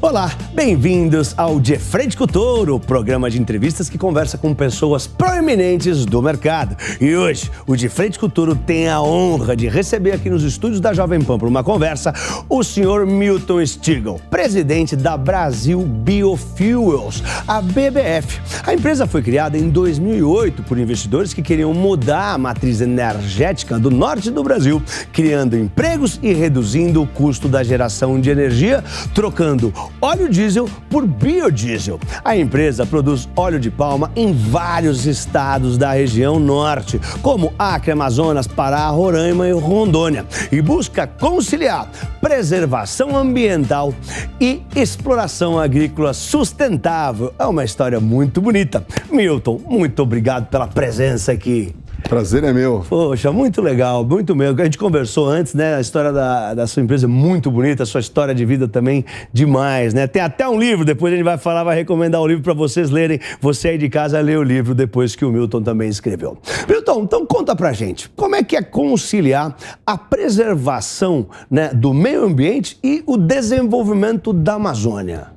Olá, bem-vindos ao De Frente com o Touro, programa de entrevistas que conversa com pessoas proeminentes do mercado. E hoje, o De Frente com o Touro tem a honra de receber aqui nos estúdios da Jovem Pan para uma conversa o senhor Milton Stigl, presidente da Brasil Biofuels, a BBF. A empresa foi criada em 2008 por investidores que queriam mudar a matriz energética do norte do Brasil, criando empregos e reduzindo o custo da geração de energia, trocando óleo diesel por biodiesel. A empresa produz óleo de palma em vários estados da região norte, como Acre, Amazonas, Pará, Roraima e Rondônia, e busca conciliar preservação ambiental e exploração agrícola sustentável. É uma história muito bonita. Milton, muito obrigado pela presença aqui. Prazer é meu. Poxa, muito legal, muito mesmo. A gente conversou antes, né? A história da sua empresa é muito bonita, a sua história de vida também demais, né? Tem até um livro, depois a gente vai falar, vai recomendar o livro para vocês lerem. Você aí de casa lê o livro depois que o Milton também escreveu. Milton, então conta pra gente, como é que é conciliar a preservação, né, do meio ambiente e o desenvolvimento da Amazônia?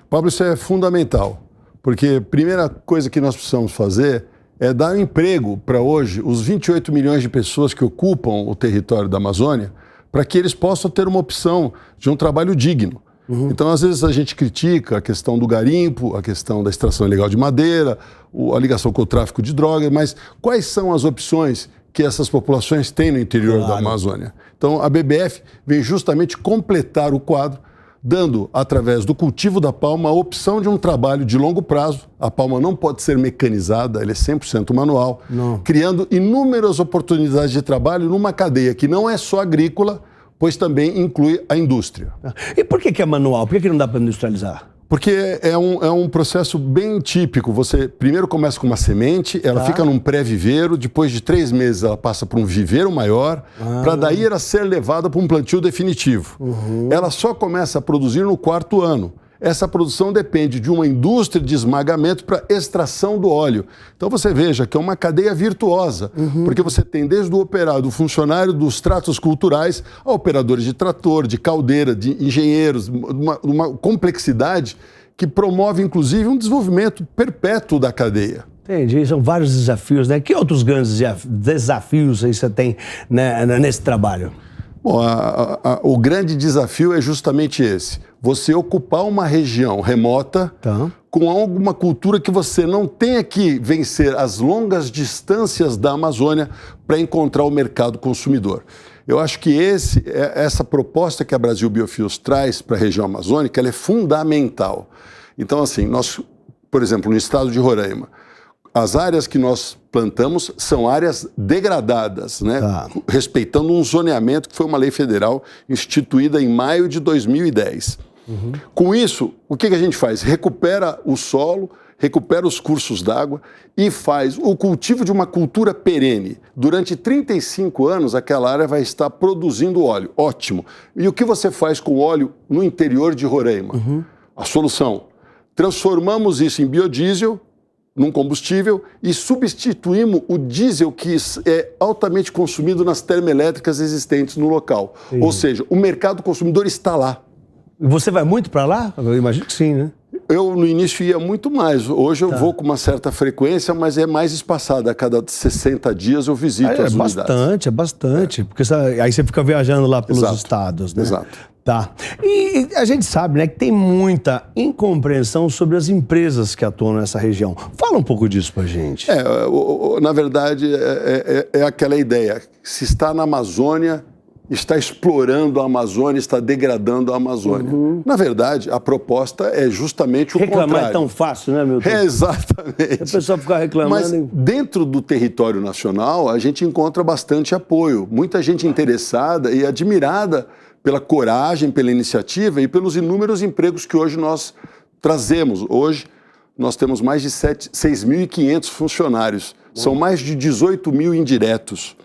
Pablo, isso é fundamental, porque a primeira coisa que nós precisamos fazer é dar um emprego para hoje os 28 milhões de pessoas que ocupam o território da Amazônia, para que eles possam ter uma opção de um trabalho digno. Então, às vezes, a gente critica a questão do garimpo, a questão da extração ilegal de madeira, a ligação com o tráfico de drogas, mas quais são as opções que essas populações têm no interior da Amazônia? Então, a BBF vem justamente completar o quadro, dando, através do cultivo da palma, a opção de um trabalho de longo prazo. A palma não pode ser mecanizada, ela é 100% manual, criando inúmeras oportunidades de trabalho numa cadeia que não é só agrícola, pois também inclui a indústria. E por que é manual? Por que não dá para industrializar? Porque é um processo bem típico. Você primeiro começa com uma semente, ela fica num pré-viveiro, depois de 3 meses ela passa para um viveiro maior, para daí ela ser levada para um plantio definitivo. Ela só começa a produzir no 4º ano. Essa produção depende de uma indústria de esmagamento para extração do óleo. Então você veja que é uma cadeia virtuosa, porque você tem desde o operário, do funcionário dos tratos culturais, a operadores de trator, de caldeira, de engenheiros, uma complexidade que promove inclusive um desenvolvimento perpétuo da cadeia. Entendi, são vários desafios, né? Que outros grandes desafios aí você tem, né, nesse trabalho? Bom, o grande desafio é justamente esse. Você ocupar uma região remota com alguma cultura que você não tenha que vencer as longas distâncias da Amazônia para encontrar o mercado consumidor. Eu acho que essa proposta que a Brasil Biofuels traz para a região amazônica, ela é fundamental. Então, assim, nós, por exemplo, no estado de Roraima, as áreas que nós plantamos são áreas degradadas, né? Respeitando um zoneamento que foi uma lei federal instituída em maio de 2010. Com isso, o que a gente faz? Recupera o solo, recupera os cursos d'água e faz o cultivo de uma cultura perene. Durante 35 anos, aquela área vai estar produzindo óleo. Ótimo. E o que você faz com o óleo no interior de Roraima? A solução: transformamos isso em biodiesel, num combustível, e substituímos o diesel que é altamente consumido nas termoelétricas existentes no local. Ou seja, o mercado consumidor está lá. Você vai muito para lá? Eu imagino que sim, né? Eu, no início, ia muito mais. Hoje eu vou com uma certa frequência, mas é mais espaçado. A cada 60 dias eu visito as unidades. É bastante. Porque aí você fica viajando lá pelos estados, né? Exato. Tá. E a gente sabe, né, que tem muita incompreensão sobre as empresas que atuam nessa região. Fala um pouco disso pra gente. Na verdade, é aquela ideia. Se está na Amazônia, está explorando a Amazônia, está degradando a Amazônia. Na verdade, a proposta é justamente o contrário. Reclamar é tão fácil, né, Milton? Exatamente. A pessoa ficar reclamando. Mas dentro do território nacional, a gente encontra bastante apoio. Muita gente interessada e admirada pela coragem, pela iniciativa e pelos inúmeros empregos que hoje nós trazemos. Hoje, nós temos mais de 6.500 funcionários. São mais de 18 mil indiretos.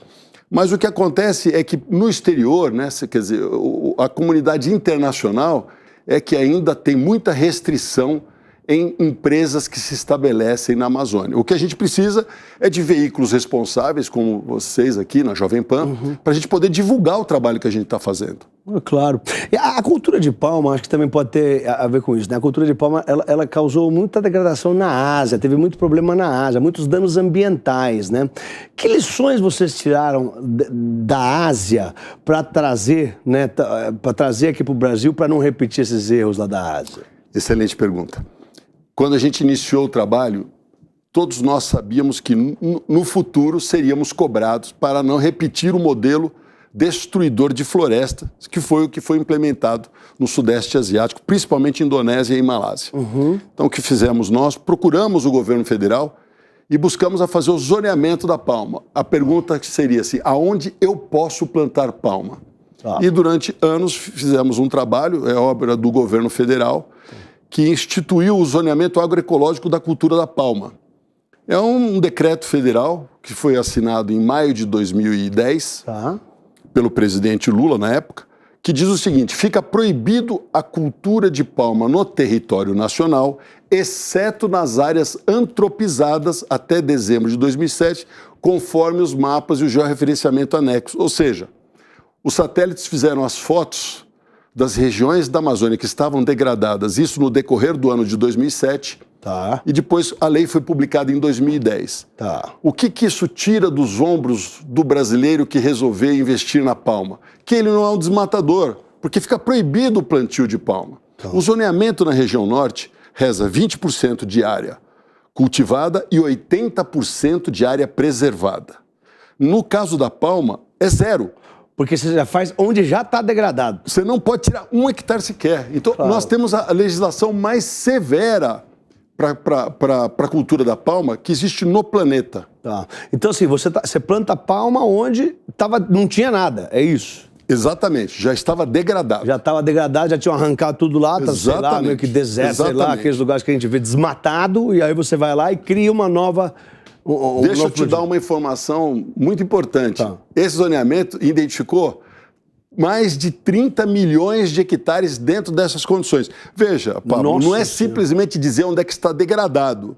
Mas o que acontece é que no exterior, né, quer dizer, a comunidade internacional é que ainda tem muita restrição em empresas que se estabelecem na Amazônia. O que a gente precisa é de veículos responsáveis, como vocês aqui na Jovem Pan, para a gente poder divulgar o trabalho que a gente está fazendo. Claro. E a cultura de palma, acho que também pode ter a ver com isso, né? A cultura de palma, ela causou muita degradação na Ásia, teve muito problema na Ásia, muitos danos ambientais, né? Que lições vocês tiraram da Ásia para trazer, né, para trazer aqui para o Brasil para não repetir esses erros lá da Ásia? Excelente pergunta. Quando a gente iniciou o trabalho, todos nós sabíamos que no futuro seríamos cobrados para não repetir o modelo destruidor de floresta, que foi o que foi implementado no Sudeste Asiático, principalmente em Indonésia e Malásia. Então, o que fizemos nós? Procuramos o governo federal e buscamos a fazer o zoneamento da palma. A pergunta seria assim, aonde eu posso plantar palma? E durante anos fizemos um trabalho, é obra do governo federal, que instituiu o zoneamento agroecológico da cultura da palma. É um decreto federal que foi assinado em maio de 2010, pelo presidente Lula na época, que diz o seguinte, fica proibido a cultura de palma no território nacional, exceto nas áreas antropizadas até dezembro de 2007, conforme os mapas e o georreferenciamento anexo. Ou seja, os satélites fizeram as fotos das regiões da Amazônia que estavam degradadas, isso no decorrer do ano de 2007, e depois a lei foi publicada em 2010. O que isso tira dos ombros do brasileiro que resolveu investir na palma? Que ele não é um desmatador, porque fica proibido o plantio de palma. O zoneamento na região norte reza 20% de área cultivada e 80% de área preservada. No caso da palma, é zero. Porque você já faz onde já está degradado. Você não pode tirar 1 hectare sequer. Então, nós temos a legislação mais severa para a cultura da palma que existe no planeta. Então, assim, você planta palma onde não tinha nada, é isso? Exatamente, já estava degradado. Já estava degradado, já tinham arrancado tudo lá, sei lá, meio que deserto, sei lá, aqueles lugares que a gente vê desmatado, e aí você vai lá e cria uma nova... Deixa eu te dar uma informação muito importante. Esse zoneamento identificou mais de 30 milhões de hectares dentro dessas condições. Veja, Pablo, não é simplesmente dizer onde é que está degradado.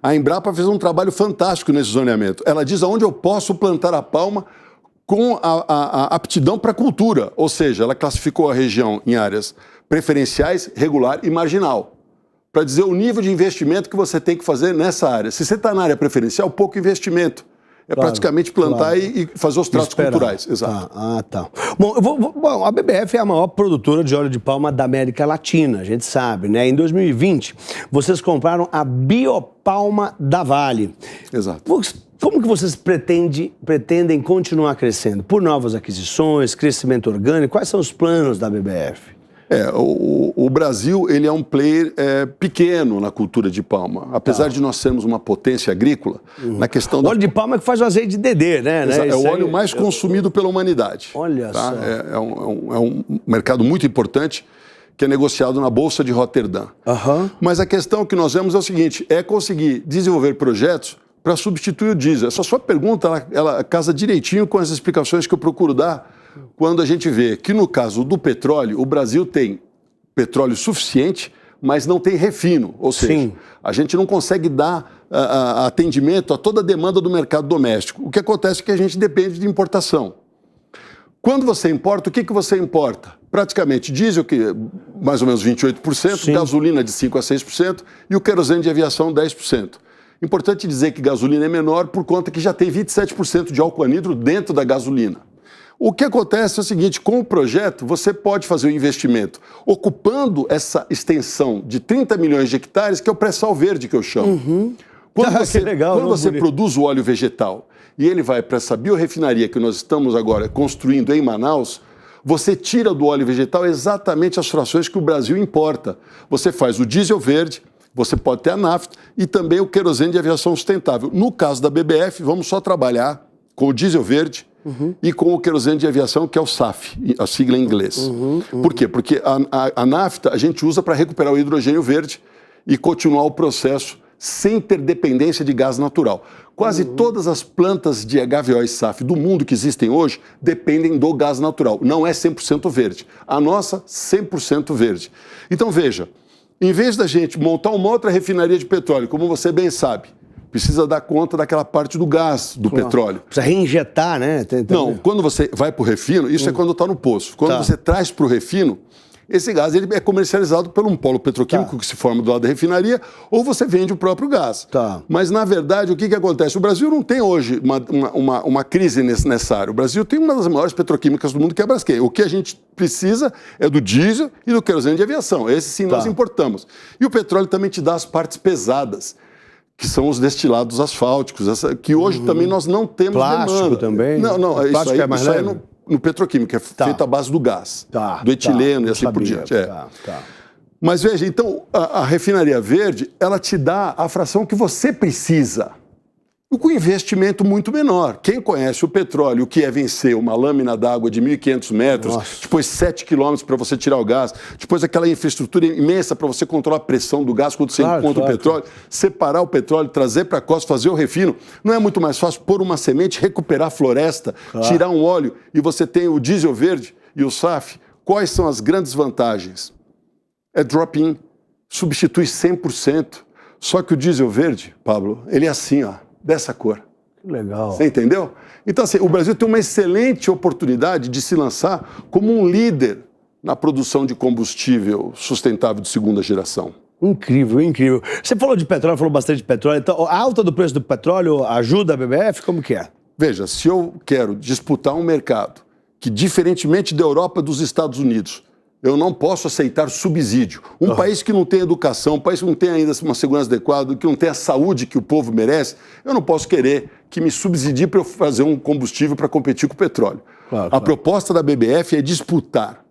A Embrapa fez um trabalho fantástico nesse zoneamento. Ela diz aonde eu posso plantar a palma com a aptidão para a cultura. Ou seja, ela classificou a região em áreas preferenciais, regular e marginal, para dizer o nível de investimento que você tem que fazer nessa área. Se você está na área preferencial, pouco investimento. É praticamente plantar e fazer os tratos culturais. Exato. Bom, a BBF é a maior produtora de óleo de palma da América Latina, a gente sabe, né? Em 2020, vocês compraram a Biopalma da Vale. Exato. Como que vocês pretendem continuar crescendo? Por novas aquisições, crescimento orgânico? Quais são os planos da BBF? O Brasil ele é um player pequeno na cultura de palma. Apesar de nós sermos uma potência agrícola, na questão O óleo de palma é que faz o azeite de dendê, né? É o óleo mais consumido pela humanidade. Olha só. É um mercado muito importante que é negociado na Bolsa de Roterdã. Mas a questão que nós vemos é o seguinte, é conseguir desenvolver projetos para substituir o diesel. Essa sua pergunta, ela casa direitinho com as explicações que eu procuro dar quando a gente vê que, no caso do petróleo, o Brasil tem petróleo suficiente, mas não tem refino. Ou seja, a gente não consegue dar atendimento a toda a demanda do mercado doméstico. O que acontece é que a gente depende de importação. Quando você importa, o que você importa? Praticamente diesel, que é mais ou menos 28%, gasolina de 5% a 6% e o querosene de aviação 10%. Importante dizer que gasolina é menor por conta que já tem 27% de álcool anidro dentro da gasolina. O que acontece é o seguinte, com o projeto você pode fazer o investimento ocupando essa extensão de 30 milhões de hectares, que é o pré-sal verde que eu chamo. Quando você produz o óleo vegetal e ele vai para essa biorefinaria que nós estamos agora construindo em Manaus, você tira do óleo vegetal exatamente as frações que o Brasil importa. Você faz o diesel verde, você pode ter a nafta e também o querosene de aviação sustentável. No caso da BBF, vamos só trabalhar com o diesel verde e com o querosene de aviação, que é o SAF, a sigla em inglês. Por quê? Porque a nafta a gente usa para recuperar o hidrogênio verde e continuar o processo sem ter dependência de gás natural. Quase todas as plantas de HVO e SAF do mundo que existem hoje dependem do gás natural. Não é 100% verde. A nossa, 100% verde. Então, veja, Em vez da gente montar uma outra refinaria de petróleo, como você bem sabe, precisa dar conta daquela parte do gás, do petróleo. Precisa reinjetar, né? Não, quando você vai para o refino, isso é quando está no poço. Quando você traz para o refino, esse gás ele é comercializado por um polo petroquímico que se forma do lado da refinaria, ou você vende o próprio gás. Mas, na verdade, o que acontece? O Brasil não tem hoje uma crise nessa área. O Brasil tem uma das maiores petroquímicas do mundo, que é a Braskem. O que a gente precisa é do diesel e do querosene de aviação. Esse sim nós importamos. E o petróleo também te dá as partes pesadas, que são os destilados asfálticos, que hoje também nós não temos plástico demanda. Também? Não, isso aí, é mais leve? No petroquímico, é feito à base do gás, do etileno e assim por diante. Mas veja, então, a refinaria verde, ela te dá a fração que você precisa, com investimento muito menor. Quem conhece o petróleo, o que é vencer uma lâmina d'água de 1.500 metros, depois 7 quilômetros para você tirar o gás, depois aquela infraestrutura imensa para você controlar a pressão do gás quando você encontra o petróleo, separar o petróleo, trazer para a costa, fazer o refino. Não é muito mais fácil pôr uma semente, recuperar a floresta, tirar um óleo e você tem o diesel verde e o SAF? Quais são as grandes vantagens? É drop-in, substitui 100%. Só que o diesel verde, Pablo, ele é assim, ó. Dessa cor. Que legal. Você entendeu? Então, assim, o Brasil tem uma excelente oportunidade de se lançar como um líder na produção de combustível sustentável de segunda geração. Incrível, incrível. Você falou de petróleo, falou bastante de petróleo. Então, a alta do preço do petróleo ajuda a BBF? Como que é? Veja, se eu quero disputar um mercado que, diferentemente da Europa e dos Estados Unidos, eu não posso aceitar subsídio. Um país que não tem educação, um país que não tem ainda uma segurança adequada, que não tem a saúde que o povo merece, eu não posso querer que me subsidie para eu fazer um combustível para competir com o petróleo. A proposta da BBF é disputar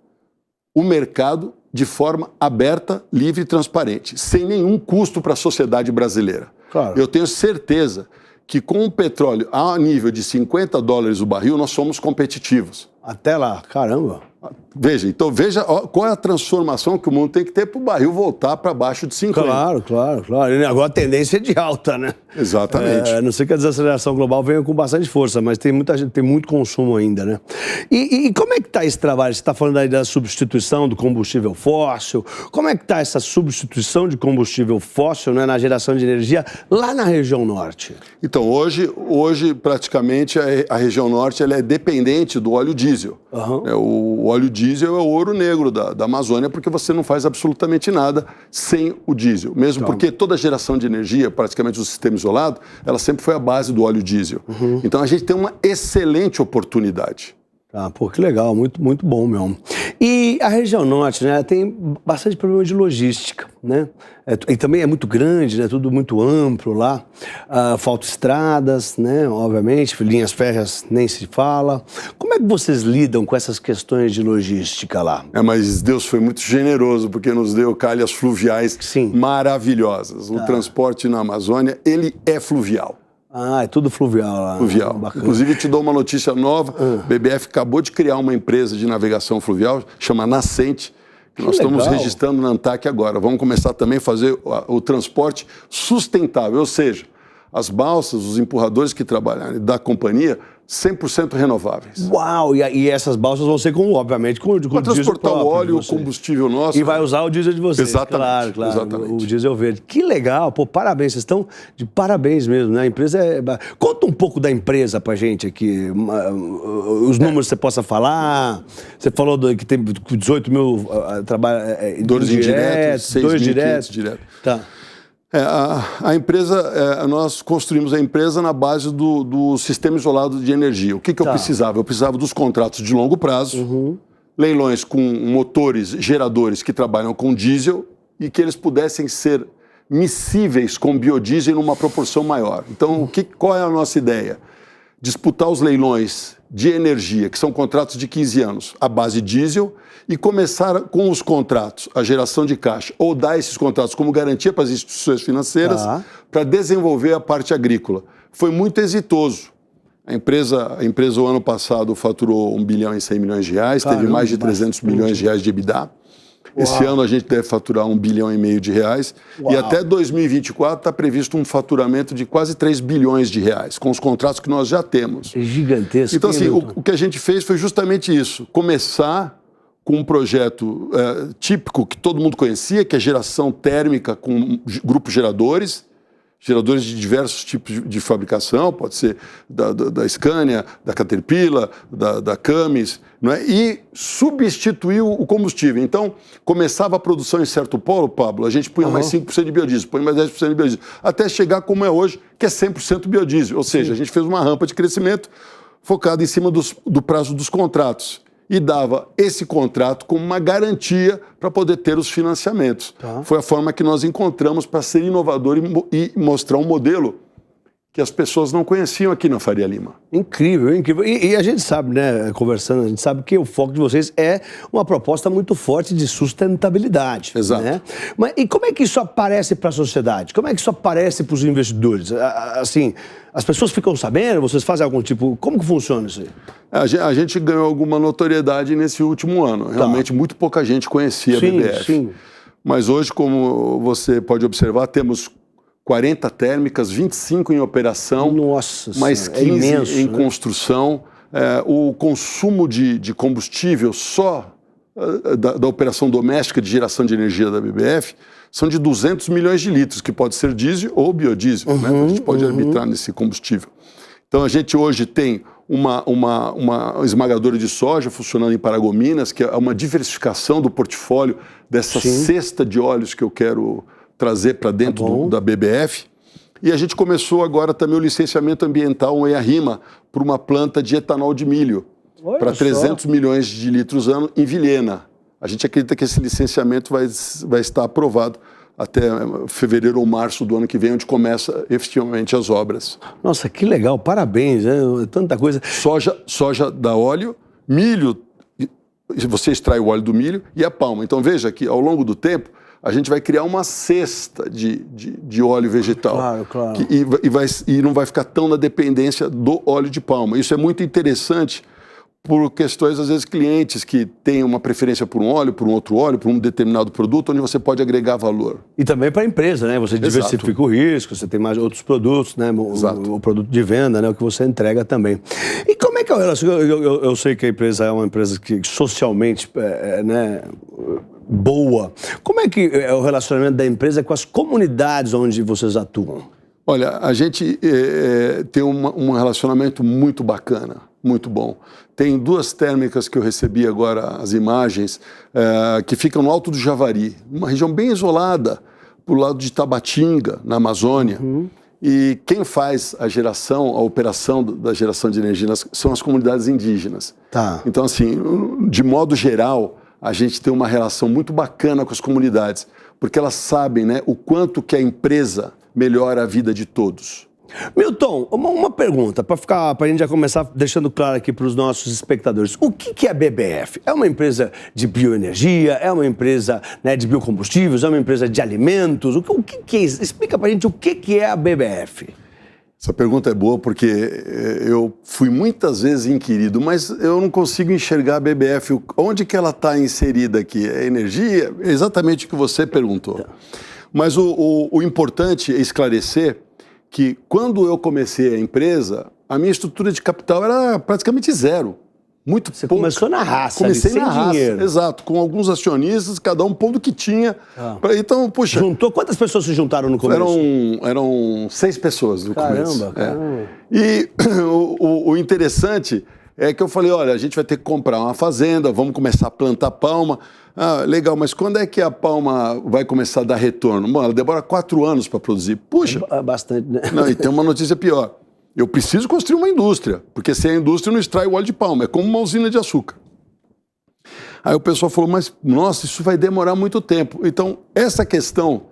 o mercado de forma aberta, livre e transparente, sem nenhum custo para a sociedade brasileira. Eu tenho certeza que com o petróleo a nível de $50 o barril, nós somos competitivos. Até lá, caramba. Veja, então veja qual é a transformação que o mundo tem que ter para o barril voltar para baixo de 50. Claro. E agora a tendência é de alta, né? Exatamente. A não ser que a desaceleração global venha com bastante força, mas tem muita gente, tem muito consumo ainda, né? E como é que está esse trabalho? Você está falando aí da substituição do combustível fóssil. Como é que está essa substituição de combustível fóssil, né, na geração de energia lá na região norte? Então, hoje praticamente a região norte ela é dependente do óleo diesel. O óleo diesel é o ouro negro da Amazônia, porque você não faz absolutamente nada sem o diesel. Mesmo porque toda geração de energia, praticamente do sistema isolado, ela sempre foi a base do óleo diesel. Então a gente tem uma excelente oportunidade. Pô, que legal, muito, muito bom mesmo. E a região norte, né, tem bastante problema de logística, né? E também é muito grande, né, tudo muito amplo lá. Faltam estradas, né, obviamente, linhas férreas nem se fala. Como é que vocês lidam com essas questões de logística lá? Mas Deus foi muito generoso, porque nos deu calhas fluviais maravilhosas. O transporte na Amazônia, ele é fluvial. É tudo fluvial lá. Fluvial. Inclusive, te dou uma notícia nova. A BBF acabou de criar uma empresa de navegação fluvial, chama Nascente, que nós estamos registrando na ANTAQ agora. Vamos começar também a fazer o transporte sustentável, ou seja, as balsas, os empurradores que trabalharem da companhia, 100% renováveis. Uau! E essas balsas vão ser, obviamente, com diesel próprio. Para transportar o óleo, o combustível nosso. E vai usar o diesel de vocês. Exatamente. Claro. Exatamente. O diesel verde. Que legal! Pô, parabéns. Vocês estão de parabéns mesmo, né? A empresa é... Conta um pouco da empresa pra gente aqui. Os números que você possa falar. Você falou que tem 18 mil trabalhadores indiretos, 6.500 diretos. Tá. A empresa, nós construímos a empresa na base do sistema isolado de energia. O que eu precisava? Eu precisava dos contratos de longo prazo, leilões com motores, geradores que trabalham com diesel e que eles pudessem ser miscíveis com biodiesel numa proporção maior. Então, qual é a nossa ideia? Disputar os leilões de energia, que são contratos de 15 anos, à base diesel, e começar com os contratos, a geração de caixa, ou dar esses contratos como garantia para as instituições financeiras, para desenvolver a parte agrícola. Foi muito exitoso. A empresa o ano passado faturou 1 bilhão e 100 milhões de reais, teve mais de 300 milhões de reais de EBITDA. Esse ano a gente deve faturar 1,5 bilhão de reais. E até 2024 está previsto um faturamento de quase 3 bilhões de reais, com os contratos que nós já temos. É gigantesco. Então, assim, o que a gente fez foi justamente isso, começar com um projeto típico que todo mundo conhecia, que é geração térmica com grupos geradores de diversos tipos de fabricação, pode ser da Scania, da Caterpillar, da Cummins, não é? E substituiu o combustível. Então, começava a produção em certo polo, Pablo, a gente punha mais 5% de biodiesel, põe mais 10% de biodiesel, até chegar como é hoje, que é 100% biodiesel. Ou seja, a gente fez uma rampa de crescimento focada em cima do prazo dos contratos. E dava esse contrato como uma garantia para poder ter os financiamentos. Foi a forma que nós encontramos para ser inovador e mostrar um modelo que as pessoas não conheciam aqui na Faria Lima. Incrível, incrível. E a gente sabe, né, conversando, a gente sabe que o foco de vocês é uma proposta muito forte de sustentabilidade. Exato. Né? Mas e como é que isso aparece para a sociedade? Como é que isso aparece para os investidores? Assim, as pessoas ficam sabendo? Vocês fazem algum tipo... Como que funciona isso aí? A gente ganhou alguma notoriedade nesse último ano. Realmente, muito pouca gente conhecia a BBF. Sim. Mas hoje, como você pode observar, temos 40 térmicas, 25 em operação, mais 15 imenso, em construção. O consumo de combustível só da operação doméstica de geração de energia da BBF são de 200 milhões de litros, que pode ser diesel ou biodiesel. Né? A gente pode arbitrar nesse combustível. Então, a gente hoje tem uma esmagadora de soja funcionando em Paragominas, que é uma diversificação do portfólio dessa cesta de óleos que eu quero trazer para dentro da BBF. E a gente começou agora também o licenciamento ambiental, um EIA-RIMA, para uma planta de etanol de milho, para 300 milhões de litros ano em Vilhena. A gente acredita que esse licenciamento vai estar aprovado até fevereiro ou março do ano que vem, onde começa efetivamente as obras. Nossa, que legal, parabéns, né? Tanta coisa. Soja dá óleo, milho, você extrai o óleo do milho e a palma. Então veja que ao longo do tempo, a gente vai criar uma cesta de óleo vegetal. Claro. E não vai ficar tão na dependência do óleo de palma. Isso é muito interessante por questões, às vezes, clientes que têm uma preferência por um óleo, por um outro óleo, por um determinado produto, onde você pode agregar valor. E também para a empresa, né? Você diversifica o risco, você tem mais outros produtos, né? O produto de venda, né? O que você entrega também. E como é que é o relacionamento? Eu sei que a empresa é uma empresa que socialmente, né, boa. Como é que é o relacionamento da empresa com as comunidades onde vocês atuam? Olha, a gente tem um relacionamento muito bacana, muito bom. Tem 2 térmicas que eu recebi agora, as imagens, que ficam no Alto do Javari, uma região bem isolada, pro lado de Tabatinga, na Amazônia. E quem faz a operação da geração de energia são as comunidades indígenas. Então, assim, de modo geral, a gente tem uma relação muito bacana com as comunidades, porque elas sabem, né, o quanto que a empresa melhora a vida de todos. Milton, uma pergunta, para a gente já começar deixando claro aqui para os nossos espectadores. O que é a BBF? É uma empresa de bioenergia? É uma empresa, né, de biocombustíveis? É uma empresa de alimentos? O que é isso? Explica para a gente o que é a BBF. Essa pergunta é boa porque eu fui muitas vezes inquirido, mas eu não consigo enxergar a BBF. Onde que ela está inserida aqui? É energia? É exatamente o que você perguntou. Mas o importante é esclarecer que quando eu comecei a empresa, a minha estrutura de capital era praticamente zero. Muito pouco. Você começou na raça, comecei sem na dinheiro. Raça, exato, com alguns acionistas, cada um pondo o que tinha. Então, puxa... Juntou? Quantas pessoas se juntaram no começo? Eram 6 pessoas no começo. Caramba. E o interessante é que eu falei, olha, a gente vai ter que comprar uma fazenda, vamos começar a plantar palma. Legal, mas quando é que a palma vai começar a dar retorno? Bom, ela demora 4 anos para produzir. Puxa! Bastante, né? Não, e tem uma notícia pior. Eu preciso construir uma indústria, porque sem a indústria não extrai o óleo de palma, é como uma usina de açúcar. Aí o pessoal falou, mas nossa, isso vai demorar muito tempo. Então, essa questão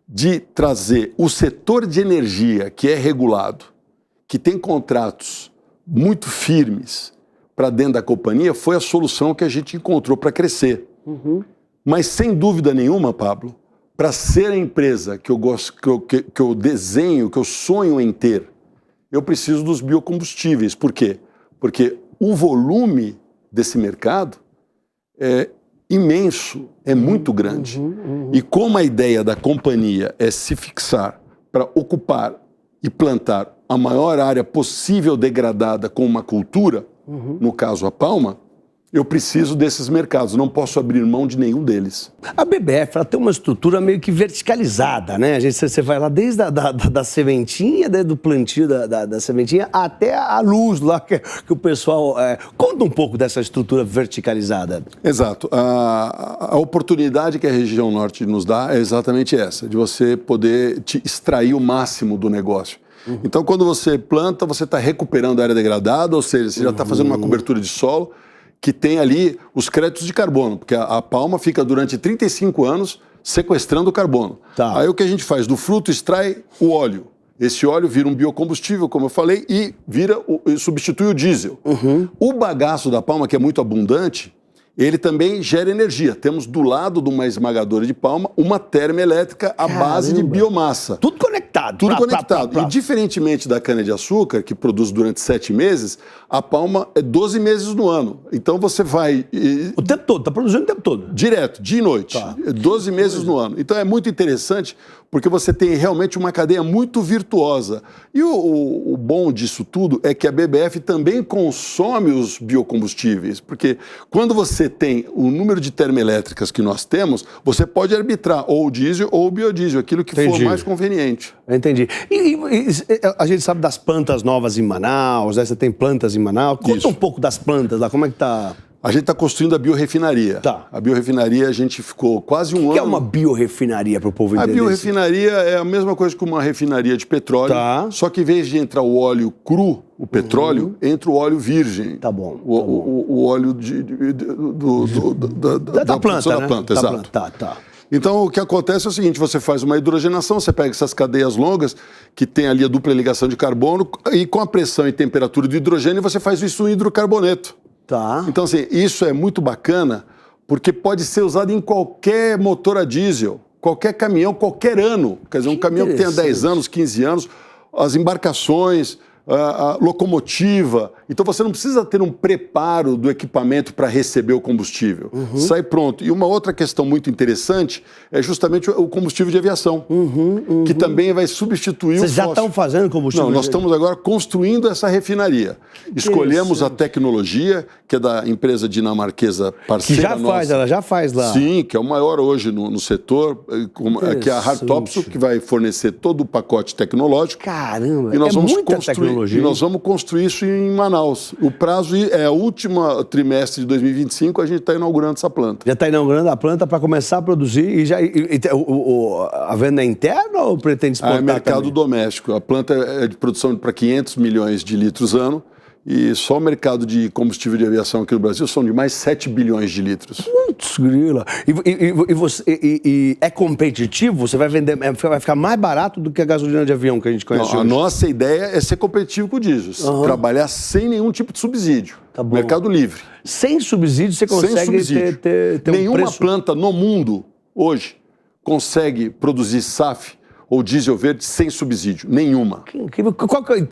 de trazer o setor de energia, que é regulado, que tem contratos muito firmes para dentro da companhia, foi a solução que a gente encontrou para crescer. Mas, sem dúvida nenhuma, Pablo, para ser a empresa que eu gosto, que eu desenho, que eu sonho em ter, eu preciso dos biocombustíveis. Por quê? Porque o volume desse mercado é imenso, é muito grande. E como a ideia da companhia é se fixar para ocupar e plantar a maior área possível degradada com uma cultura, no caso a palma, eu preciso desses mercados, não posso abrir mão de nenhum deles. A BBF, ela tem uma estrutura meio que verticalizada, né? Você vai lá desde da sementinha, desde o plantio da sementinha, até a luz lá que o pessoal... Conta um pouco dessa estrutura verticalizada. Exato. A oportunidade que a região norte nos dá é exatamente essa, de você poder extrair o máximo do negócio. Então, quando você planta, você está recuperando a área degradada, ou seja, você já está fazendo uma cobertura de solo, que tem ali os créditos de carbono, porque a palma fica durante 35 anos sequestrando o carbono. Tá. Aí o que a gente faz? Do fruto extrai o óleo. Esse óleo vira um biocombustível, como eu falei, e substitui o diesel. O bagaço da palma, que é muito abundante, ele também gera energia. Temos do lado de uma esmagadora de palma uma termoelétrica à base de biomassa. Tudo conectado. Tudo conectado. E diferentemente da cana-de-açúcar, que produz durante 7 meses, a palma é 12 meses no ano. Então você vai... O tempo todo, está produzindo o tempo todo. Direto, dia e noite. Tá. 12 meses no ano. Então é muito interessante, porque você tem realmente uma cadeia muito virtuosa. E o bom disso tudo é que a BBF também consome os biocombustíveis, porque quando você tem o número de termoelétricas que nós temos, você pode arbitrar ou o diesel ou o biodiesel, aquilo que for mais conveniente. Entendi. E a gente sabe das plantas novas em Manaus, né? Você tem plantas em Manaus. Conta um pouco das plantas lá, como é que tá... A gente está construindo a biorefinaria. Tá. A biorefinaria, a gente ficou quase um ano... O que é uma biorefinaria para o povo entender? A biorefinaria é a mesma coisa que uma refinaria de petróleo, só que em vez de entrar o óleo cru, o petróleo, entra o óleo virgem. Tá bom. O óleo da planta, né? Exato. Tá. Então, o que acontece é o seguinte, você faz uma hidrogenação, você pega essas cadeias longas, que tem ali a dupla ligação de carbono, e com a pressão e temperatura do hidrogênio, você faz isso em hidrocarboneto. Tá. Então, assim, isso é muito bacana, porque pode ser usado em qualquer motor a diesel, qualquer caminhão, qualquer ano. Quer dizer, um caminhão que tenha 10 anos, 15 anos, as embarcações, a locomotiva. Então, você não precisa ter um preparo do equipamento para receber o combustível. Sai pronto. E uma outra questão muito interessante é justamente o combustível de aviação, que também vai substituir o fósforo. Vocês já estão fazendo combustível? Não, nós estamos agora construindo essa refinaria. Escolhemos a tecnologia, que é da empresa dinamarquesa parceira nossa. Ela já faz lá. Sim, que é o maior hoje no setor, que é a Hartopso, que vai fornecer todo o pacote tecnológico. Caramba, e nós vamos muita construir, tecnologia. E nós vamos construir isso em Manaus. O prazo é o último trimestre de 2025, a gente está inaugurando essa planta. Já está inaugurando a planta para começar a produzir a venda é interna ou pretende exportar? É mercado doméstico. A planta é de produção para 500 milhões de litros ano. E só o mercado de combustível de aviação aqui no Brasil são de mais 7 bilhões de litros. Putz, grila. E é competitivo? Você vai vender, vai ficar mais barato do que a gasolina de avião que a gente conhece hoje? A nossa ideia é ser competitivo com o diesel. Trabalhar sem nenhum tipo de subsídio. Tá bom. Mercado livre. Sem subsídio você consegue ter Nenhuma um preço... planta no mundo hoje consegue produzir SAF ou diesel verde sem subsídio, nenhuma.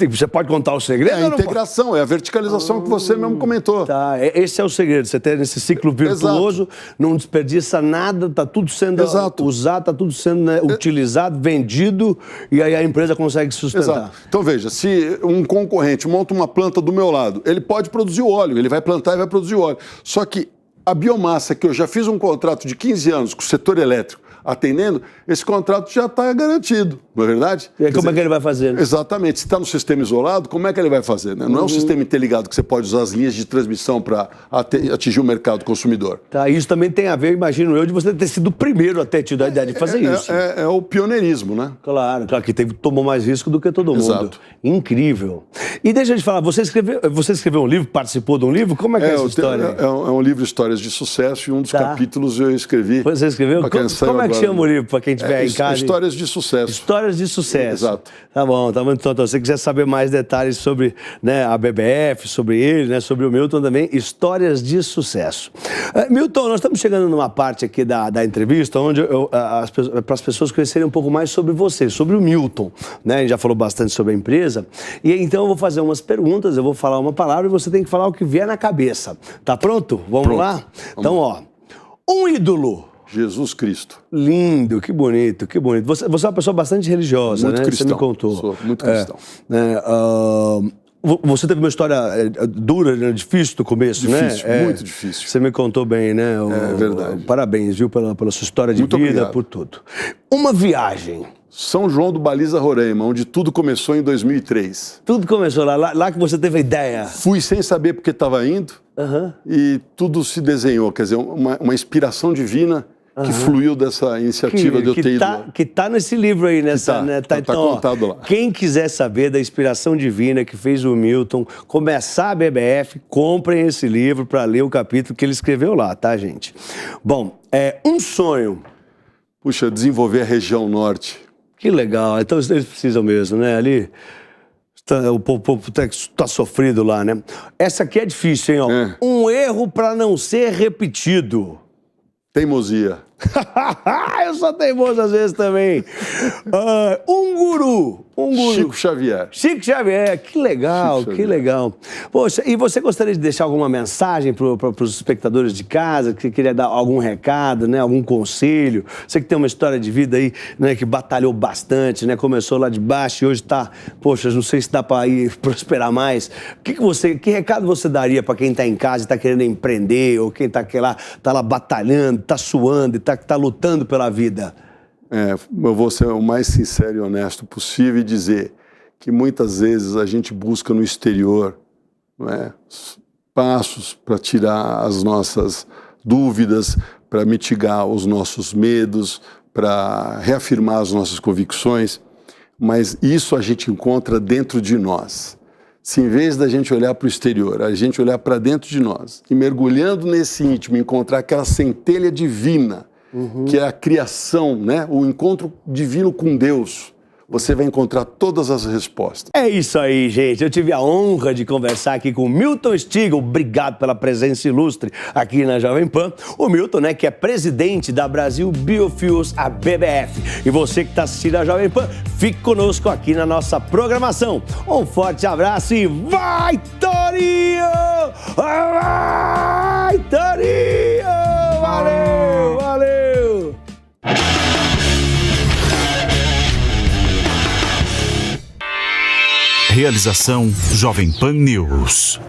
Você pode contar o segredo? É a integração, é a verticalização que você mesmo comentou. Tá, esse é o segredo, você ter esse ciclo virtuoso, não desperdiça nada, está tudo sendo usado, está tudo sendo utilizado, vendido, e aí a empresa consegue sustentar. Exato. Então veja, se um concorrente monta uma planta do meu lado, ele pode produzir o óleo, ele vai plantar e vai produzir o óleo. Só que a biomassa, que eu já fiz um contrato de 15 anos com o setor elétrico, atendendo, esse contrato já está garantido, não é verdade? E aí, como é que ele vai fazer? Exatamente. Se está no sistema isolado, como é que ele vai fazer? Né? Não é um sistema interligado que você pode usar as linhas de transmissão para atingir o mercado consumidor. Tá, isso também tem a ver, imagino eu, de você ter sido o primeiro a ter tido a ideia de fazer isso. É o pioneirismo, né? Claro, que tomou mais risco do que todo mundo. Exato. Incrível. E deixa eu te falar, você escreveu um livro, participou de um livro? Como é que é essa história? É um livro de histórias de sucesso e um dos capítulos eu escrevi. Você escreveu? Como é que chama o livro, para quem estiver em casa? Histórias de sucesso. Histórias de sucesso. Exato. Tá bom. Então, se você quiser saber mais detalhes sobre, né, a BBF, sobre ele, né, sobre o Milton também, Histórias de Sucesso. Milton, nós estamos chegando numa parte aqui da entrevista onde para as pessoas conhecerem um pouco mais sobre você, sobre o Milton. Né? A gente já falou bastante sobre a empresa. E então eu vou fazer umas perguntas, eu vou falar uma palavra e você tem que falar o que vier na cabeça. Tá pronto? Vamos lá? Então, um ídolo. Jesus Cristo. Lindo, que bonito, que bonito. Você é uma pessoa bastante religiosa, muito né? Cristão. Você me contou. Sou muito cristão. Você teve uma história dura, né? Difícil no começo, difícil, né? Muito difícil. Você me contou bem, né? É verdade. Parabéns, viu, pela sua história de muito vida, obrigado. por tudo. Uma viagem. São João do Baliza, Roraima, onde tudo começou em 2003. Tudo começou lá que você teve a ideia. Fui sem saber porque estava indo e tudo se desenhou, quer dizer, uma inspiração divina que fluiu dessa iniciativa de eu ter ido lá. Que tá nesse livro aí, nessa, né? Tá Então, contado lá. Quem quiser saber da inspiração divina que fez o Milton começar a BBF, comprem esse livro para ler o capítulo que ele escreveu lá, tá, gente? Bom, um sonho. Puxa, desenvolver a região norte. Que legal. Então eles precisam mesmo, né? Ali o povo tá sofrido lá, né? Essa aqui é difícil, hein? Ó. Um erro para não ser repetido. Teimosia. Eu sou teimoso às vezes também. Um guru. Chico Xavier. Chico Xavier, que legal, que legal. Poxa, e você gostaria de deixar alguma mensagem para os espectadores de casa, que queria dar algum recado, né, algum conselho? Você que tem uma história de vida aí, né, que batalhou bastante, né, começou lá de baixo e hoje está, poxa, não sei se dá para ir prosperar mais. Que recado você daria para quem está em casa e está querendo empreender, ou quem está lá batalhando, está suando e está lutando pela vida? Eu vou ser o mais sincero e honesto possível e dizer que muitas vezes a gente busca no exterior, não é, passos para tirar as nossas dúvidas, para mitigar os nossos medos, para reafirmar as nossas convicções, mas isso a gente encontra dentro de nós. Se em vez da gente olhar para o exterior, a gente olhar para dentro de nós e mergulhando nesse íntimo, encontrar aquela centelha divina, que é a criação, né? O encontro divino com Deus, você vai encontrar todas as respostas. É isso aí, gente. Eu tive a honra de conversar aqui com o Milton Stigl. Obrigado pela presença ilustre aqui na Jovem Pan. O Milton, né, que é presidente da Brasil Biofuels, a BBF. E você que está assistindo a Jovem Pan, fique conosco aqui na nossa programação. Um forte abraço e vai, Torinho! Vai, Torinho! Valeu, valeu! Realização Jovem Pan News.